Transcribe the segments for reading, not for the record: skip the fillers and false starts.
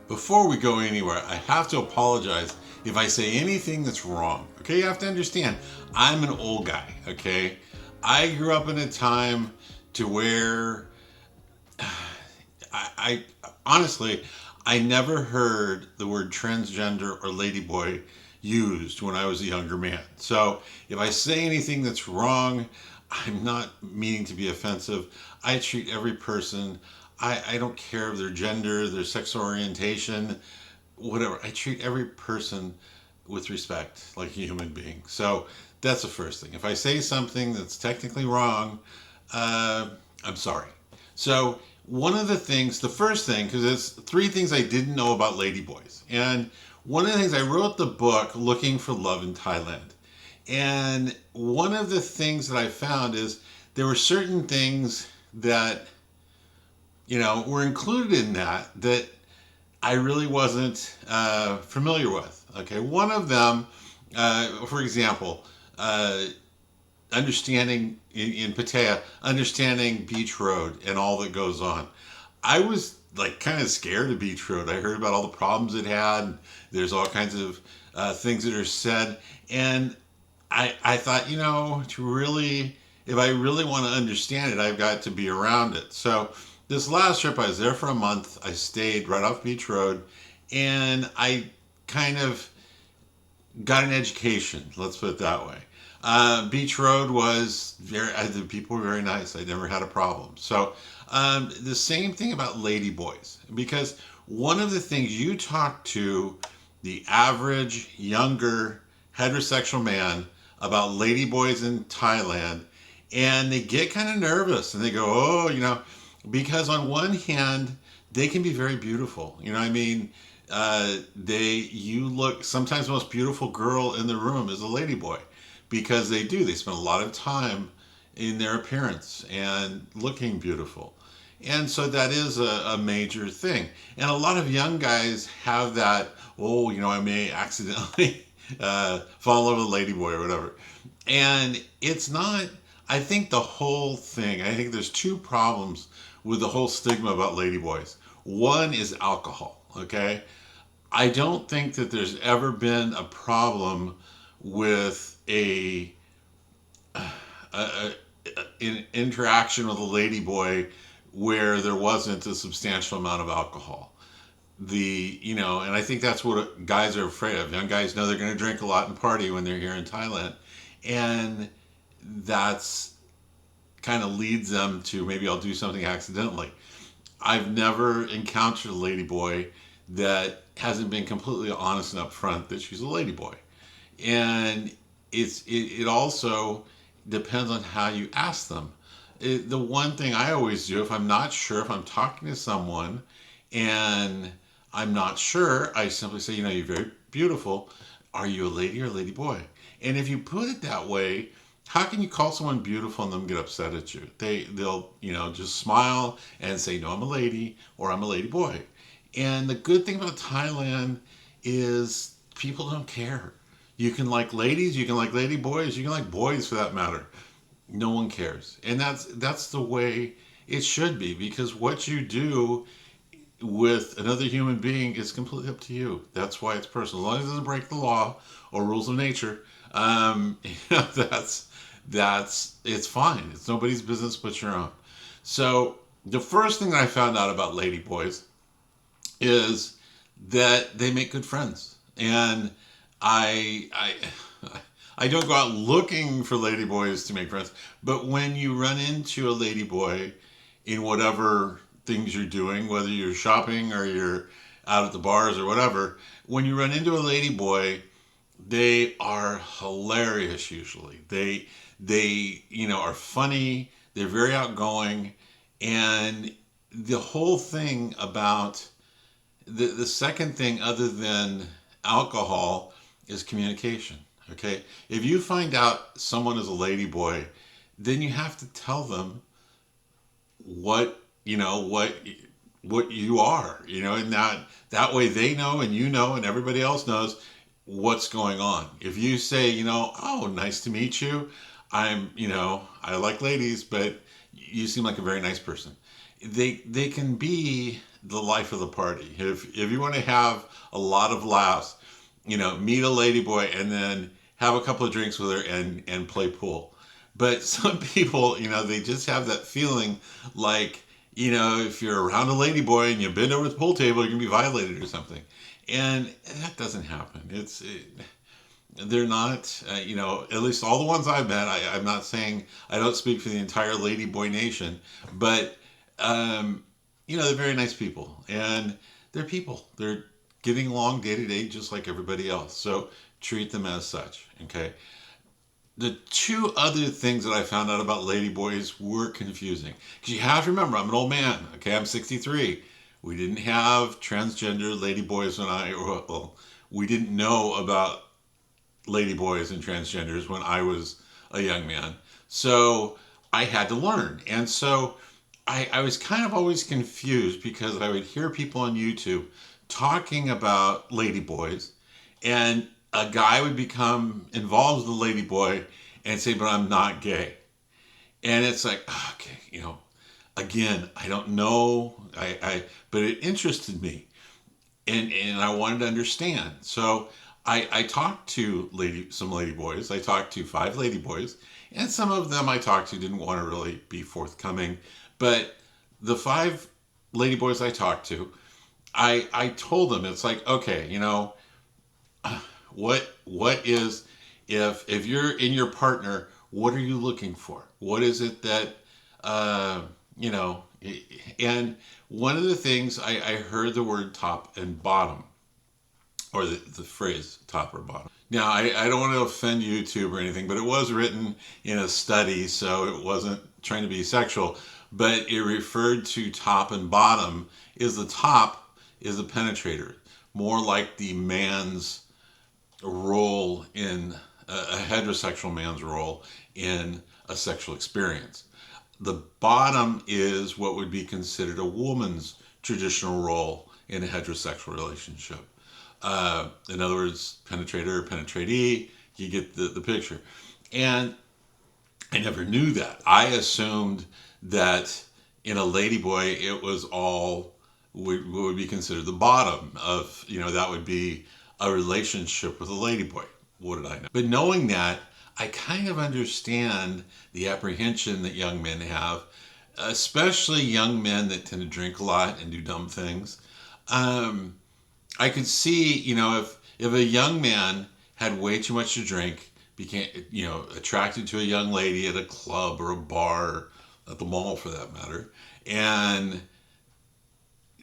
Before we go anywhere, I have to apologize if I say anything that's wrong. Okay, you have to understand, I'm an old guy. Okay, I grew up in a time to where I honestly, I never heard the word transgender or ladyboy used when I was a younger man. So if I say anything that's wrong, I'm not meaning to be offensive. I treat every person, I don't care of their gender, their sexual orientation, whatever. I treat every person with respect, like a human being. So that's the first thing. If I say something that's technically wrong, uh, I'm sorry. So one of the things, the first thing, because there's three things I didn't know about Ladyboys, and one of the things I wrote the book Looking for Love in Thailand, and one of the things that I found is there were certain things that were included in that I really wasn't familiar with. Okay, one of them, for example, uh, understanding in Pattaya, understanding Beach Road and all that goes on. I was like kind of scared of Beach Road. I heard about all the problems it had. There's all kinds of things that are said, and I thought, to really, if I really want to understand it, I've got to be around it. So this last trip, I was there for a month. I stayed right off Beach Road, and I kind of got an education. Let's put it that way. Beach Road was the people were very nice. I never had a problem. So the same thing about Ladyboys, because one of the things you talk to the average younger heterosexual man about Ladyboys in Thailand, and they get kind of nervous and they go, oh, because on one hand, they can be very beautiful. I mean, you look, sometimes the most beautiful girl in the room is a ladyboy because they spend a lot of time in their appearance and looking beautiful. And so that is a major thing. And a lot of young guys have that, oh, I may accidentally fall in love with a ladyboy or whatever. And it's not, I think the whole thing, I think there's two problems with the whole stigma about ladyboys. One is alcohol, okay? I don't think that there's ever been a problem with an interaction with a ladyboy where there wasn't a substantial amount of alcohol. And I think that's what guys are afraid of. Young guys know they're going to drink a lot and party when they're here in Thailand, and that's kind of leads them to maybe I'll do something accidentally. I've never encountered a ladyboy that hasn't been completely honest and upfront that she's a ladyboy. And it also depends on how you ask them. The one thing I always do, if I'm not sure, if I'm talking to someone and I'm not sure, I simply say, you're very beautiful. Are you a lady or a lady boy? And if you put it that way, how can you call someone beautiful and them get upset at you? They'll just smile and say, no, I'm a lady or I'm a lady boy. And the good thing about Thailand is people don't care. You can like ladies, you can like lady boys, you can like boys for that matter. No one cares. And that's the way it should be, because what you do with another human being is completely up to you. That's why it's personal. As long as it doesn't break the law or rules of nature, that's it's fine. It's nobody's business but your own. So the first thing that I found out about ladyboys is that they make good friends, and I I don't go out looking for ladyboys to make friends, but when you run into a ladyboy in whatever things you're doing, whether you're shopping or you're out at the bars or whatever, when you run into a ladyboy, they are hilarious usually. They are funny, they're very outgoing, and the whole thing about the second thing other than alcohol is communication. Okay, if you find out someone is a ladyboy, then you have to tell them what what you are, and that way they know and and everybody else knows what's going on. If you say, oh, nice to meet you, I like ladies, but you seem like a very nice person. they can be the life of the party. If you want to have a lot of laughs, meet a ladyboy and then have a couple of drinks with her and play pool. But some people, they just have that feeling like, if you're around a ladyboy and you bend over the pool table, you're gonna be violated or something. And that doesn't happen. They're not, at least all the ones I've met. I'm not saying, I don't speak for the entire ladyboy nation, but they're very nice people, and they're people. They're getting along day to day just like everybody else. So treat them as such. Okay. The two other things that I found out about ladyboys were confusing, because you have to remember, I'm an old man. Okay, I'm 63. We didn't have transgender ladyboys well, we didn't know about ladyboys and transgenders when I was a young man. So I had to learn. And so I was kind of always confused because I would hear people on YouTube talking about ladyboys, and a guy would become involved with a ladyboy and say, but I'm not gay. And it's like, okay, again, I don't know. But it interested me, and I wanted to understand. So I talked to some ladyboys. I talked to 5 ladyboys, and some of them I talked to didn't want to really be forthcoming. But the 5 ladyboys I talked to, I told them, it's like, okay, what is, if you're in your partner, what are you looking for? What is it that you know? And one of the things I heard the word top and bottom, or the phrase top or bottom. Now, I don't want to offend YouTube or anything, but it was written in a study, so it wasn't trying to be sexual, but it referred to top and bottom. Is the top is a penetrator, more like the man's role in a heterosexual man's role in a sexual experience. The bottom is what would be considered a woman's traditional role in a heterosexual relationship. In other words, penetrator, penetratee, you get the picture. And I never knew that. I assumed that in a ladyboy, it was all what would be considered the bottom of, that would be a relationship with a ladyboy. What did I know? But knowing that, I kind of understand the apprehension that young men have, especially young men that tend to drink a lot and do dumb things. I could see, if a young man had way too much to drink, became, attracted to a young lady at a club or a bar, at the mall for that matter, and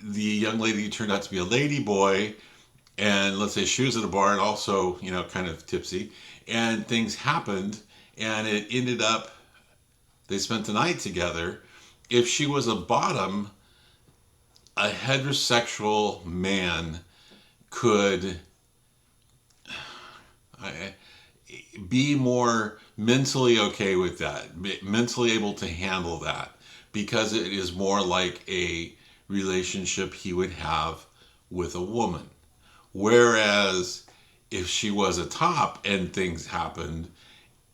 the young lady turned out to be a lady boy, and let's say she was at a bar and also, kind of tipsy, and things happened, and it ended up, they spent the night together. If she was a bottom, a heterosexual man could be more mentally okay with that, mentally able to handle that, because it is more like a relationship he would have with a woman. Whereas if she was a top and things happened,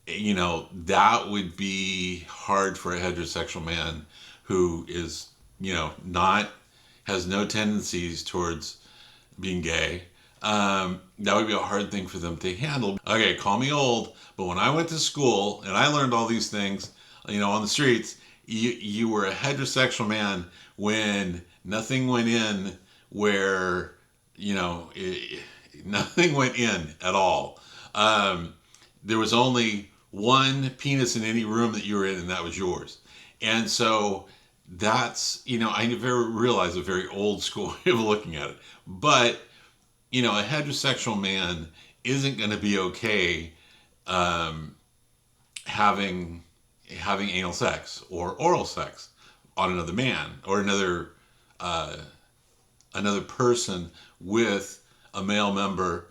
that would be hard for a heterosexual man who is, not, has no tendencies towards being gay. That would be a hard thing for them to handle. Okay, call me old, but when I went to school and I learned all these things, on the streets, you were a heterosexual man when nothing went in where, nothing went in at all. There was only one penis in any room that you were in, and that was yours. And so that's, I never realized a very old school way of looking at it. But, a heterosexual man isn't going to be okay having anal sex or oral sex on another man or another person with a male member,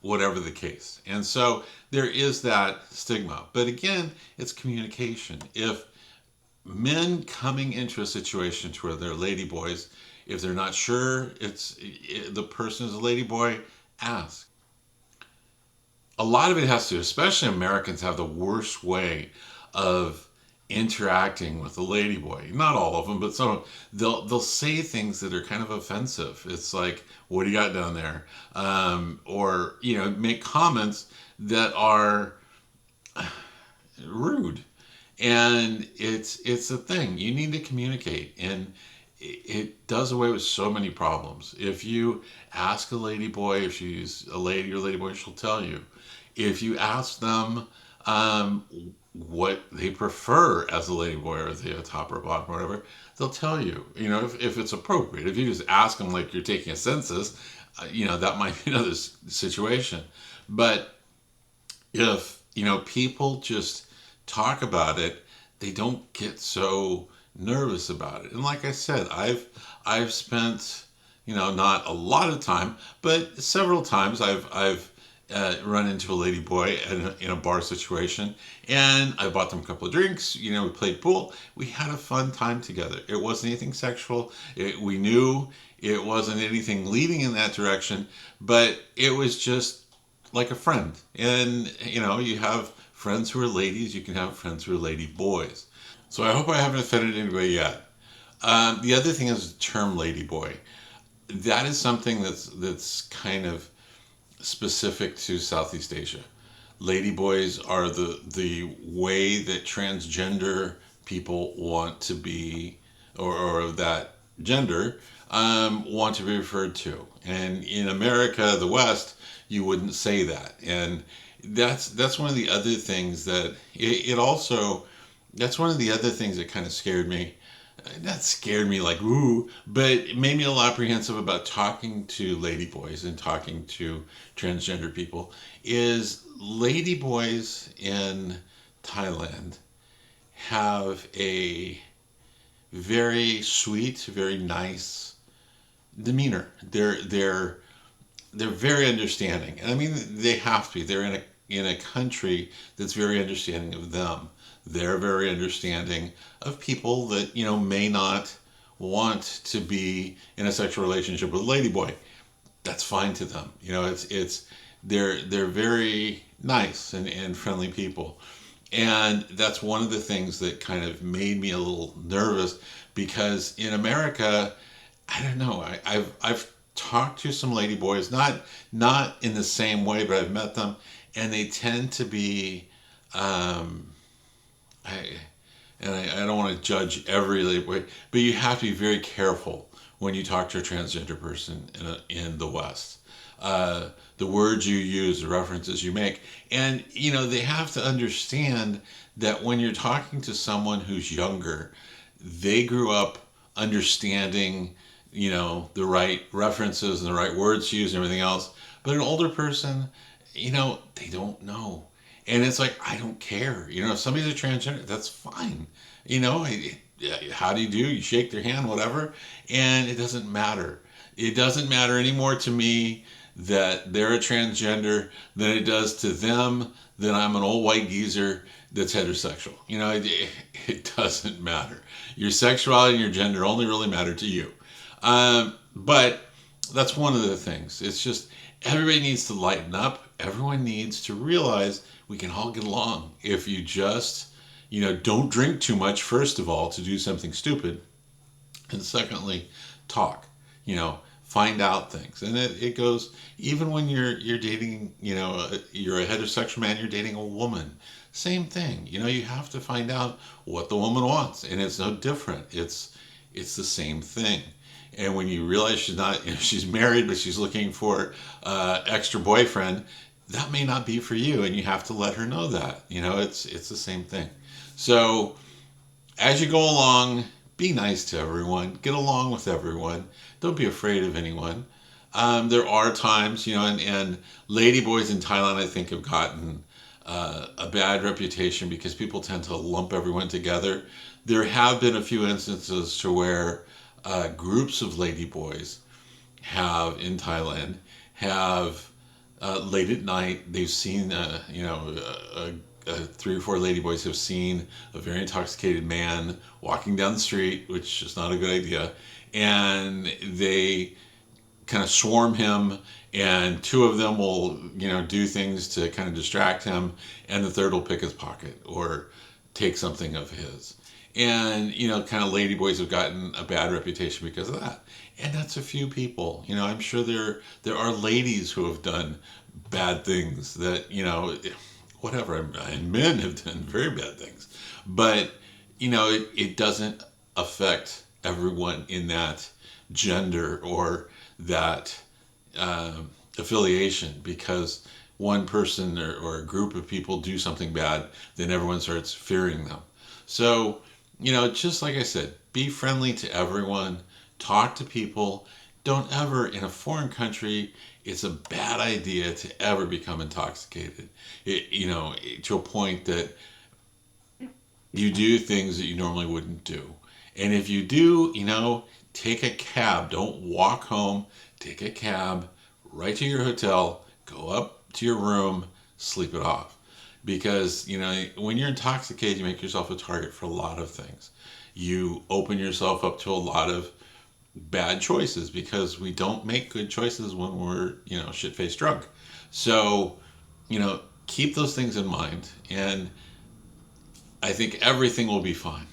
whatever the case. And so there is that stigma. But again, it's communication. If men coming into a situation to where they're ladyboys, if they're not sure the person is a ladyboy, ask. A lot of it has to, especially Americans have the worst way of interacting with a ladyboy. Not all of them, but some. They'll say things that are kind of offensive. It's like, "What do you got down there?" Or make comments that are rude. And it's a thing. You need to communicate, and it does away with so many problems. If you ask a ladyboy if she's a lady or ladyboy, she'll tell you. If you ask them um, what they prefer as a ladyboy, or they a top or bottom or whatever, they'll tell you. If it's appropriate. If you just ask them like you're taking a census, that might be another situation. But if people just talk about it, they don't get so nervous about it. And like I said, I've spent not a lot of time, but several times I've run into a lady boy in a bar situation, and I bought them a couple of drinks. We played pool. We had a fun time together. It wasn't anything sexual. We knew it wasn't anything leading in that direction, but it was just like a friend. And you have friends who are ladies. You can have friends who are lady boys. So I hope I haven't offended anybody yet. The other thing is the term ladyboy. That is something that's kind of specific to Southeast Asia. Ladyboys are the way that transgender people want to be, or of that gender, want to be referred to. And in America, the West, you wouldn't say that. And that's one of the other things that it also that's one of the other things that kind of scared me. Not scared me like ooh, but it made me a little apprehensive about talking to ladyboys and talking to transgender people. Is ladyboys in Thailand have a very sweet, very nice demeanor. They're very understanding, and I mean they have to be. They're in a country that's very understanding of them. They're very understanding of people that may not want to be in a sexual relationship with a ladyboy. That's fine to them. It's they're very nice and friendly people. And that's one of the things that kind of made me a little nervous, because in America, I don't know. I've talked to some ladyboys, not in the same way, but I've met them, and they tend to be. I, I don't want to judge every ladyboy, but you have to be very careful when you talk to a transgender person in the West. The words you use, the references you make, and they have to understand that when you're talking to someone who's younger, they grew up understanding, the right references and the right words to use and everything else. But an older person, they don't know. And it's like, I don't care. If somebody's a transgender, that's fine. How do you do? You shake their hand, whatever. And it doesn't matter. It doesn't matter anymore to me that they're a transgender than it does to them that I'm an old white geezer that's heterosexual. It doesn't matter. Your sexuality and your gender only really matter to you. But that's one of the things. It's just everybody needs to lighten up. Everyone needs to realize we can all get along if you just, don't drink too much, first of all, to do something stupid. And secondly, talk, find out things. And it goes, even when you're dating, you're a heterosexual man, you're dating a woman. Same thing. You have to find out what the woman wants. And it's no different. It's the same thing. And when you realize she's not, she's married, but she's looking for extra boyfriend, that may not be for you, and you have to let her know that. It's the same thing. So as you go along, be nice to everyone, get along with everyone, don't be afraid of anyone. There are times, and ladyboys in Thailand, I think, have gotten a bad reputation because people tend to lump everyone together. There have been a few instances to where groups of ladyboys in Thailand have late at night, they've seen, 3 or 4 ladyboys have seen a very intoxicated man walking down the street, which is not a good idea, and they kind of swarm him, and 2 of them will, do things to kind of distract him, and the third will pick his pocket or take something of his. And, kind of ladyboys have gotten a bad reputation because of that. And that's a few people. I'm sure there are ladies who have done bad things that, whatever, and men have done very bad things. But, it doesn't affect everyone in that gender or that affiliation, because one person or a group of people do something bad, then everyone starts fearing them. So, just like I said, be friendly to everyone, talk to people. Don't ever, in a foreign country, it's a bad idea to ever become intoxicated, to a point that you do things that you normally wouldn't do. And if you do, take a cab. Don't walk home. Take a cab right to your hotel, go up to your room, sleep it off. Because, when you're intoxicated, you make yourself a target for a lot of things. You open yourself up to a lot of bad choices because we don't make good choices when we're, shit-faced drunk. So, keep those things in mind, and I think everything will be fine.